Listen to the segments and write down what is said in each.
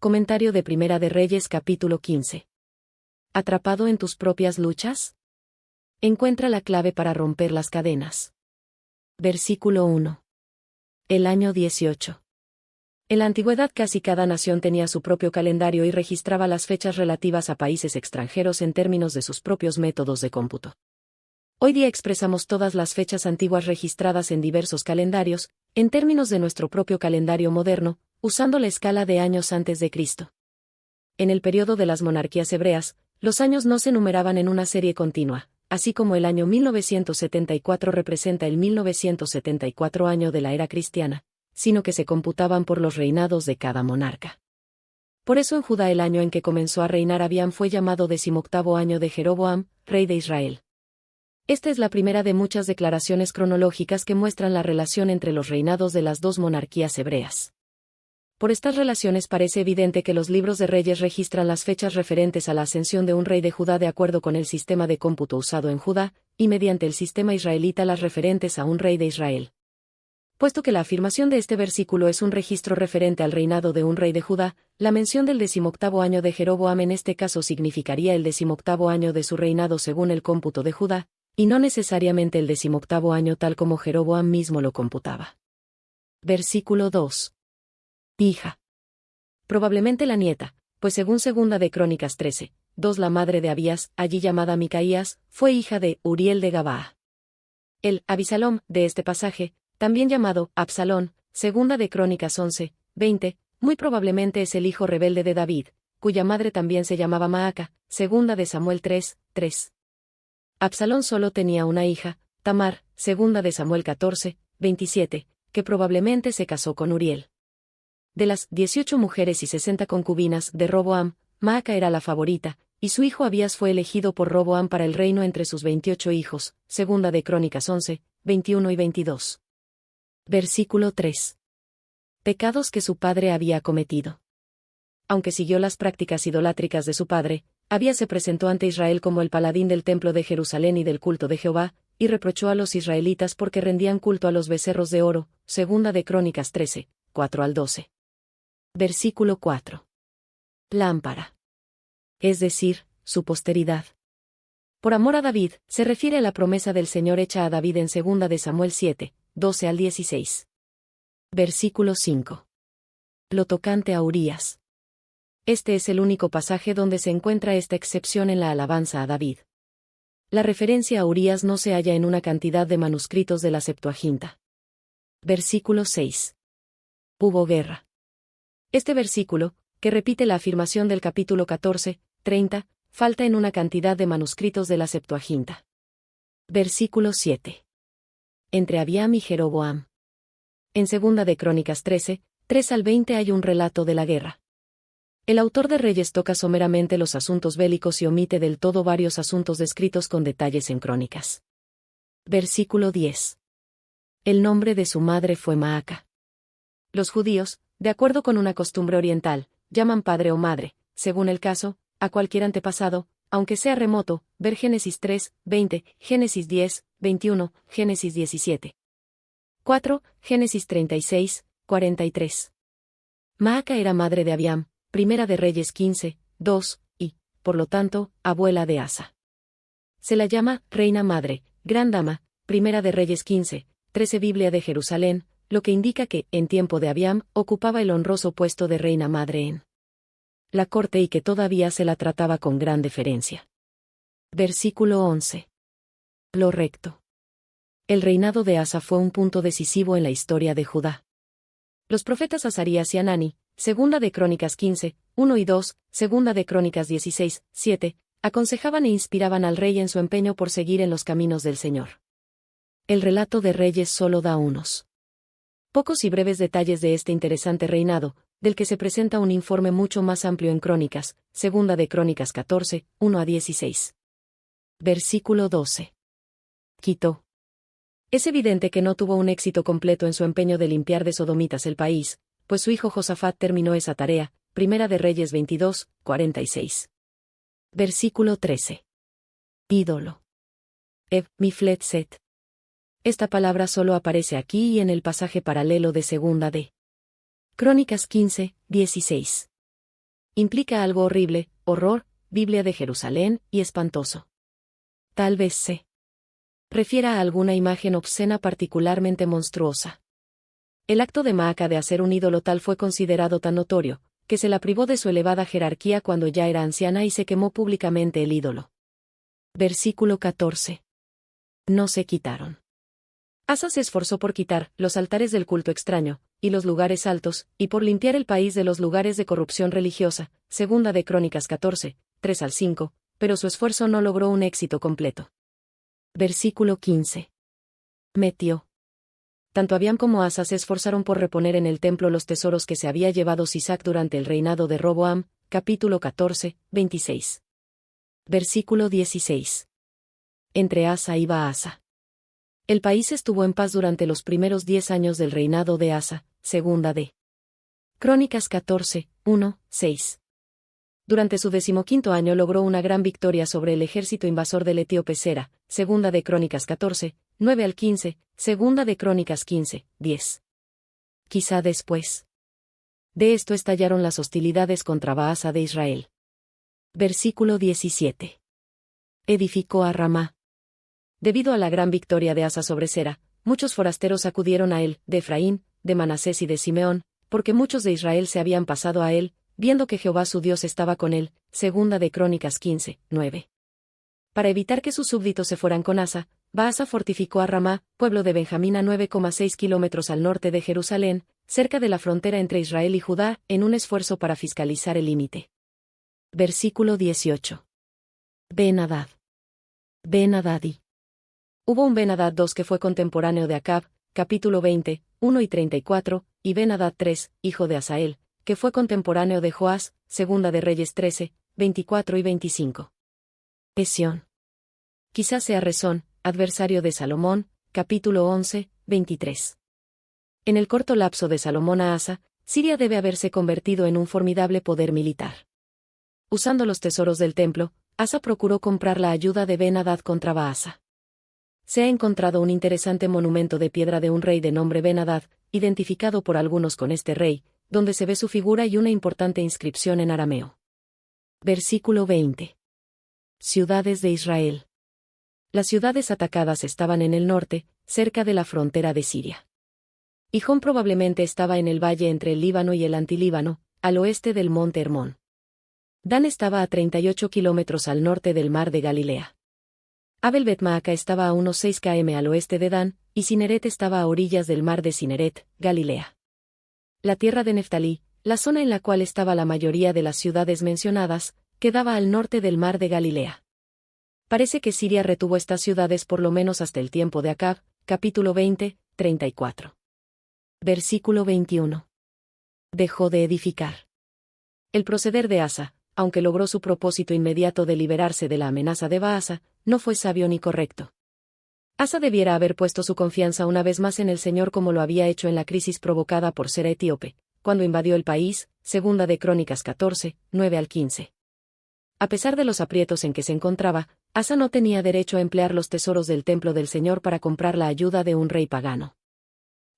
Comentario de Primera de Reyes capítulo 15. ¿Atrapado en tus propias luchas? Encuentra la clave para romper las cadenas. Versículo 1. El año 18. En la antigüedad casi cada nación tenía su propio calendario y registraba las fechas relativas a países extranjeros en términos de sus propios métodos de cómputo. Hoy día expresamos todas las fechas antiguas registradas en diversos calendarios, en términos de nuestro propio calendario moderno, usando la escala de años antes de Cristo. En el periodo de las monarquías hebreas, los años no se numeraban en una serie continua, así como el año 1974 representa el 1974 año de la era cristiana, sino que se computaban por los reinados de cada monarca. Por eso en Judá el año en que comenzó a reinar Abiam fue llamado 18º año de Jeroboam, rey de Israel. Esta es la primera de muchas declaraciones cronológicas que muestran la relación entre los reinados de las dos monarquías hebreas. Por estas relaciones parece evidente que los libros de Reyes registran las fechas referentes a la ascensión de un rey de Judá de acuerdo con el sistema de cómputo usado en Judá, y mediante el sistema israelita las referentes a un rey de Israel. Puesto que la afirmación de este versículo es un registro referente al reinado de un rey de Judá, la mención del 18º año de Jeroboam en este caso significaría el 18º año de su reinado según el cómputo de Judá, y no necesariamente el 18º año tal como Jeroboam mismo lo computaba. Versículo 2. Hija. Probablemente la nieta, pues según segunda de Crónicas 13, 2 la madre de Abías, allí llamada Micaías, fue hija de Uriel de Gabaa. El Abisalom, de este pasaje, también llamado Absalón, segunda de Crónicas 11, 20, muy probablemente es el hijo rebelde de David, cuya madre también se llamaba Maaca, segunda de Samuel 3, 3. Absalón solo tenía una hija, Tamar, segunda de Samuel 14, 27, que probablemente se casó con Uriel. De las 18 mujeres y 60 concubinas de Roboam, Maaca era la favorita, y su hijo Abías fue elegido por Roboam para el reino entre sus 28 hijos, segunda de Crónicas 11, 21 y 22. Versículo 3. Pecados que su padre había cometido. Aunque siguió las prácticas idolátricas de su padre, Abías se presentó ante Israel como el paladín del templo de Jerusalén y del culto de Jehová, y reprochó a los israelitas porque rendían culto a los becerros de oro, segunda de Crónicas 13, 4 al 12. Versículo 4. Lámpara. Es decir, su posteridad. Por amor a David, se refiere a la promesa del Señor hecha a David en 2 de Samuel 7, 12 al 16. Versículo 5. Lo tocante a Urías. Este es el único pasaje donde se encuentra esta excepción en la alabanza a David. La referencia a Urías no se halla en una cantidad de manuscritos de la Septuaginta. Versículo 6. Hubo guerra. Este versículo, que repite la afirmación del capítulo 14, 30, falta en una cantidad de manuscritos de la Septuaginta. Versículo 7. Entre Abiam y Jeroboam. En 2 de Crónicas 13, 3 al 20 hay un relato de la guerra. El autor de Reyes toca someramente los asuntos bélicos y omite del todo varios asuntos descritos con detalles en Crónicas. Versículo 10. El nombre de su madre fue Maaca. Los judíos, de acuerdo con una costumbre oriental, llaman padre o madre, según el caso, a cualquier antepasado, aunque sea remoto, ver Génesis 3, 20, Génesis 10, 21, Génesis 17. 4, Génesis 36, 43. Maaca era madre de Abiam, Primera de Reyes 15, 2, y, por lo tanto, abuela de Asa. Se la llama reina madre, gran dama, Primera de Reyes 15, 13 Biblia de Jerusalén, lo que indica que, en tiempo de Abiam, ocupaba el honroso puesto de reina madre en la corte y que todavía se la trataba con gran deferencia. Versículo 11. Lo recto. El reinado de Asa fue un punto decisivo en la historia de Judá. Los profetas Azarías y Anani, segunda de Crónicas 15, 1 y 2, segunda de Crónicas 16, 7, aconsejaban e inspiraban al rey en su empeño por seguir en los caminos del Señor. El relato de Reyes solo da unos pocos y breves detalles de este interesante reinado, del que se presenta un informe mucho más amplio en Crónicas, segunda de Crónicas 14, 1 a 16. Versículo 12. Quitó. Es evidente que no tuvo un éxito completo en su empeño de limpiar de sodomitas el país, pues su hijo Josafat terminó esa tarea, Primera de Reyes 22, 46. Versículo 13. Ídolo. Miflet Set. Esta palabra solo aparece aquí y en el pasaje paralelo de 2 de Crónicas 15, 16. Implica algo horrible, horror, Biblia de Jerusalén, y espantoso. Tal vez se refiera a alguna imagen obscena particularmente monstruosa. El acto de Maaca de hacer un ídolo tal fue considerado tan notorio, que se la privó de su elevada jerarquía cuando ya era anciana y se quemó públicamente el ídolo. Versículo 14. No se quitaron. Asa se esforzó por quitar los altares del culto extraño, y los lugares altos, y por limpiar el país de los lugares de corrupción religiosa, segunda de Crónicas 14, 3 al 5, pero su esfuerzo no logró un éxito completo. Versículo 15. Metió. Tanto Abiam como Asa se esforzaron por reponer en el templo los tesoros que se había llevado Sisac durante el reinado de Roboam, capítulo 14, 26. Versículo 16. Entre Asa y Baasa. El país estuvo en paz durante los primeros 10 años del reinado de Asa, segunda de Crónicas 14, 1, 6. Durante su 15º año logró una gran victoria sobre el ejército invasor del etíope Sera, segunda de Crónicas 14, 9 al 15, segunda de Crónicas 15, 10. Quizá después de esto estallaron las hostilidades contra Baasa de Israel. Versículo 17. Edificó a Ramá. Debido a la gran victoria de Asa sobre Sera, muchos forasteros acudieron a él, de Efraín, de Manasés y de Simeón, porque muchos de Israel se habían pasado a él, viendo que Jehová su Dios estaba con él, segunda de Crónicas 15, 9. Para evitar que sus súbditos se fueran con Asa, Baasa fortificó a Ramá, pueblo de Benjamín a 9,6 kilómetros al norte de Jerusalén, cerca de la frontera entre Israel y Judá, en un esfuerzo para fiscalizar el límite. Versículo 18. Ben-Hadad. Ben-Hadadi. Hubo un Ben-Hadad II que fue contemporáneo de Acab, capítulo 20, 1 y 34, y Ben-Hadad III, hijo de Asael, que fue contemporáneo de Joás, segunda de Reyes 13, 24 y 25. Esión. Quizás sea Rezón, adversario de Salomón, capítulo 11, 23. En el corto lapso de Salomón a Asa, Siria debe haberse convertido en un formidable poder militar. Usando los tesoros del templo, Asa procuró comprar la ayuda de Ben-Hadad contra Baasa. Se ha encontrado un interesante monumento de piedra de un rey de nombre Ben-Hadad, identificado por algunos con este rey, donde se ve su figura y una importante inscripción en arameo. Versículo 20. Ciudades de Israel. Las ciudades atacadas estaban en el norte, cerca de la frontera de Siria. Gijón probablemente estaba en el valle entre el Líbano y el Antilíbano, al oeste del monte Hermón. Dan estaba a 38 kilómetros al norte del mar de Galilea. Abel Bet-Maaca estaba a unos 6 km al oeste de Dan, y Cineret estaba a orillas del mar de Cineret, Galilea. La tierra de Neftalí, la zona en la cual estaba la mayoría de las ciudades mencionadas, quedaba al norte del mar de Galilea. Parece que Siria retuvo estas ciudades por lo menos hasta el tiempo de Acab, capítulo 20, 34. Versículo 21. Dejó de edificar. El proceder de Asa, aunque logró su propósito inmediato de liberarse de la amenaza de Baasa, no fue sabio ni correcto. Asa debiera haber puesto su confianza una vez más en el Señor como lo había hecho en la crisis provocada por Sera etíope, cuando invadió el país, segunda de Crónicas 14, 9 al 15. A pesar de los aprietos en que se encontraba, Asa no tenía derecho a emplear los tesoros del templo del Señor para comprar la ayuda de un rey pagano.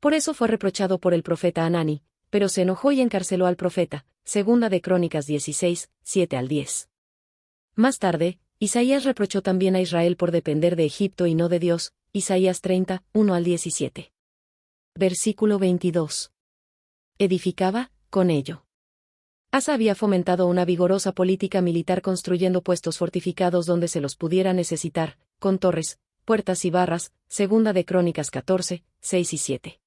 Por eso fue reprochado por el profeta Hanani, pero se enojó y encarceló al profeta, segunda de Crónicas 16, 7 al 10. Más tarde, Isaías reprochó también a Israel por depender de Egipto y no de Dios, Isaías 30, 1 al 17. Versículo 22. Edificaba, con ello. Asa había fomentado una vigorosa política militar construyendo puestos fortificados donde se los pudiera necesitar, con torres, puertas y barras, segunda de Crónicas 14, 6 y 7.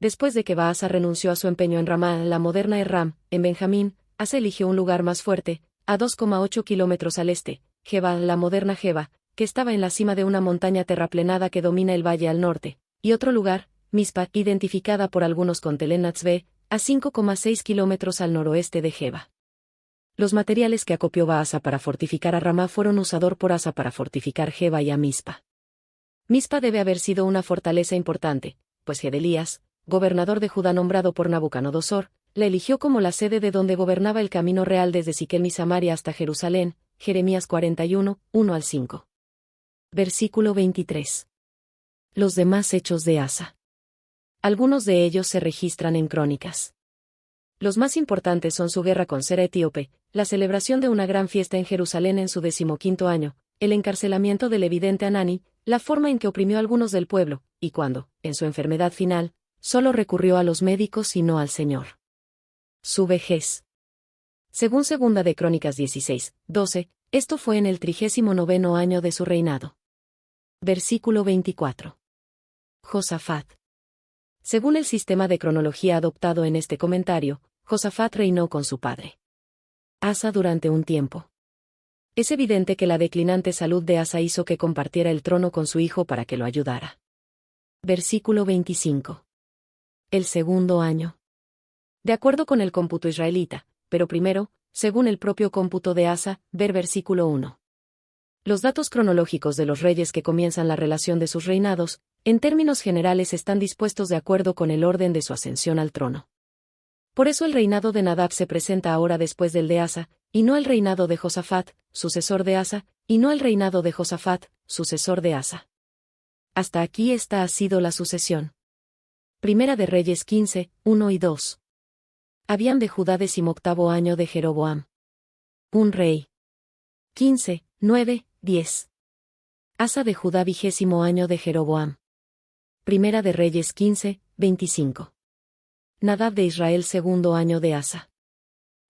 Después de que Baasa renunció a su empeño en Ramá, la moderna Erram, en Benjamín, Asa eligió un lugar más fuerte, a 2,8 kilómetros al este, Geba, la moderna Geba, que estaba en la cima de una montaña terraplenada que domina el valle al norte, y otro lugar, Mizpa, identificada por algunos con Tel-Natzbe, a 5,6 kilómetros al noroeste de Geba. Los materiales que acopió Baasa para fortificar a Ramá fueron usados por Asa para fortificar Geba y a Mizpa. Mizpa debe haber sido una fortaleza importante, pues Gedelías, gobernador de Judá nombrado por Nabucodonosor, la eligió como la sede de donde gobernaba el camino real desde Siquem y Samaria hasta Jerusalén, Jeremías 41, 1 al 5. Versículo 23. Los demás hechos de Asa. Algunos de ellos se registran en Crónicas. Los más importantes son su guerra con Sera etíope, la celebración de una gran fiesta en Jerusalén en su 15º año, el encarcelamiento del evidente Anani, la forma en que oprimió a algunos del pueblo, y cuando, en su enfermedad final, solo recurrió a los médicos y no al Señor. Su vejez. Según Segunda de Crónicas 16:12, esto fue en el 39º año de su reinado. Versículo 24. Josafat. Según el sistema de cronología adoptado en este comentario, Josafat reinó con su padre Asa durante un tiempo. Es evidente que la declinante salud de Asa hizo que compartiera el trono con su hijo para que lo ayudara. Versículo 25. El segundo año. De acuerdo con el cómputo israelita, pero primero, según el propio cómputo de Asa, ver versículo 1. Los datos cronológicos de los reyes que comienzan la relación de sus reinados, en términos generales están dispuestos de acuerdo con el orden de su ascensión al trono. Por eso el reinado de Nadab se presenta ahora después del de Asa, y no el reinado de Josafat, sucesor de Asa, y no el reinado de Josafat, sucesor de Asa. Hasta aquí esta ha sido la sucesión. Primera de Reyes 15, 1 y 2. Habían de Judá 18º año de Jeroboam. Un rey. 15, 9, 10. Asa de Judá 20º año de Jeroboam. Primera de Reyes 15, 25. Nadab de Israel 2º año de Asa.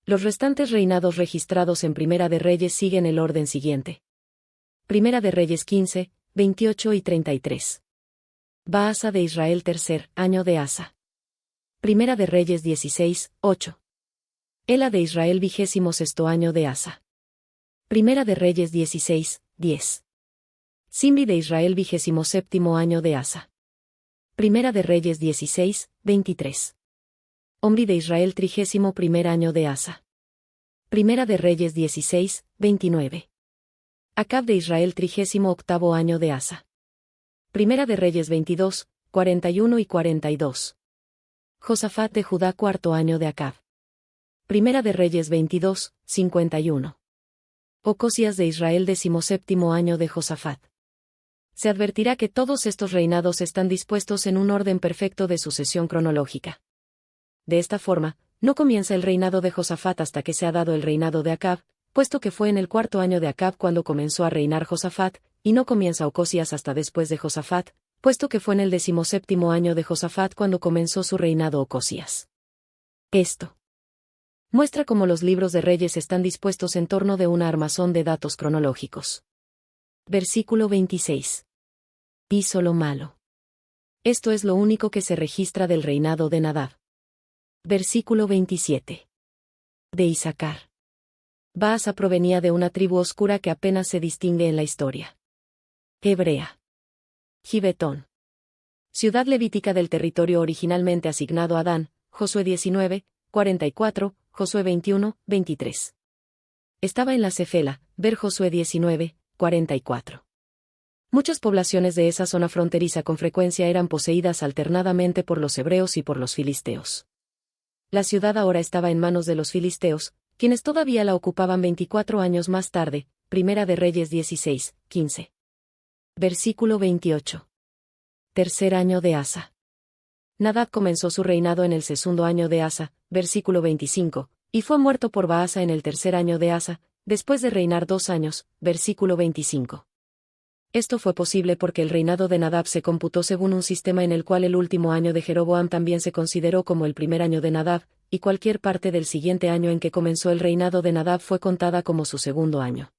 Los restantes reinados registrados en Primera de Reyes siguen el orden siguiente. Primera de Reyes 15, 28 y 33. Baasa de Israel 3er año de Asa. Primera de Reyes 16, 8. Ela de Israel 26º año de Asa. Primera de Reyes 16, 10. Simri de Israel 27º año de Asa. Primera de Reyes 16, 23. Omri de Israel 31º año de Asa. Primera de Reyes 16, 29. Acab de Israel 38º año de Asa. Primera de Reyes 22, 41 y 42. Josafat de Judá 4º año de Acab. Primera de Reyes 22, 51. Ocosías de Israel 17º año de Josafat. Se advertirá que todos estos reinados están dispuestos en un orden perfecto de sucesión cronológica. De esta forma, no comienza el reinado de Josafat hasta que se ha dado el reinado de Acab, puesto que fue en el 4º año de Acab cuando comenzó a reinar Josafat, y no comienza Ocosías hasta después de Josafat, puesto que fue en el 17º año de Josafat cuando comenzó su reinado Ocosías. Esto muestra cómo los libros de reyes están dispuestos en torno de una armazón de datos cronológicos. Versículo 26. Hizo lo malo. Esto es lo único que se registra del reinado de Nadab. Versículo 27. De Isacar. Baasa provenía de una tribu oscura que apenas se distingue en la historia hebrea. Gibetón. Ciudad levítica del territorio originalmente asignado a Adán, Josué 19, 44, Josué 21, 23. Estaba en la Cefela, ver Josué 19, 44. Muchas poblaciones de esa zona fronteriza con frecuencia eran poseídas alternadamente por los hebreos y por los filisteos. La ciudad ahora estaba en manos de los filisteos, quienes todavía la ocupaban 24 años más tarde, Primera de Reyes 16, 15. Versículo 28. Tercer año de Asa. Nadab comenzó su reinado en el 2º año de Asa, versículo 25, y fue muerto por Baasa en el 3er año de Asa, después de reinar 2 años, versículo 25. Esto fue posible porque el reinado de Nadab se computó según un sistema en el cual el último año de Jeroboam también se consideró como el primer año de Nadab, y cualquier parte del siguiente año en que comenzó el reinado de Nadab fue contada como su segundo año.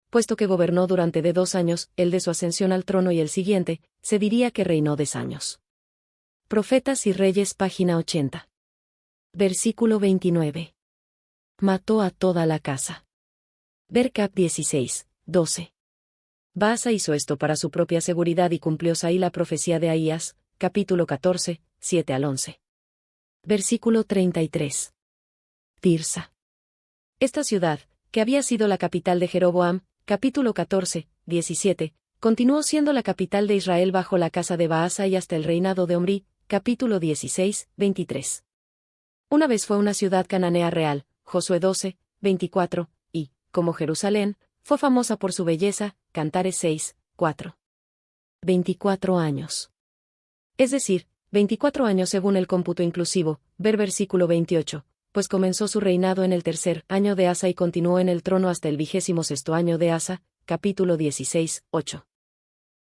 Puesto que gobernó durante de 2 años, el de su ascensión al trono y el siguiente, se diría que reinó 10 años. Profetas y Reyes, página 80. Versículo 29. Mató a toda la casa. Ver Cap 16, 12. Baasa hizo esto para su propia seguridad y cumplió Saí la profecía de Ahías, capítulo 14, 7 al 11. Versículo 33. Tirsa. Esta ciudad, que había sido la capital de Jeroboam, capítulo 14, 17, continuó siendo la capital de Israel bajo la casa de Baasa y hasta el reinado de Omri, capítulo 16, 23. Una vez fue una ciudad cananea real, Josué 12, 24, y, como Jerusalén, fue famosa por su belleza, Cantares 6, 4. 24 años. Es decir, 24 años según el cómputo inclusivo, ver versículo 28, pues comenzó su reinado en el tercer año de Asa y continuó en el trono hasta el 26º año de Asa, capítulo 16, 8.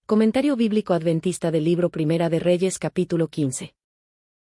Comentario bíblico adventista del libro Primera de Reyes capítulo 15.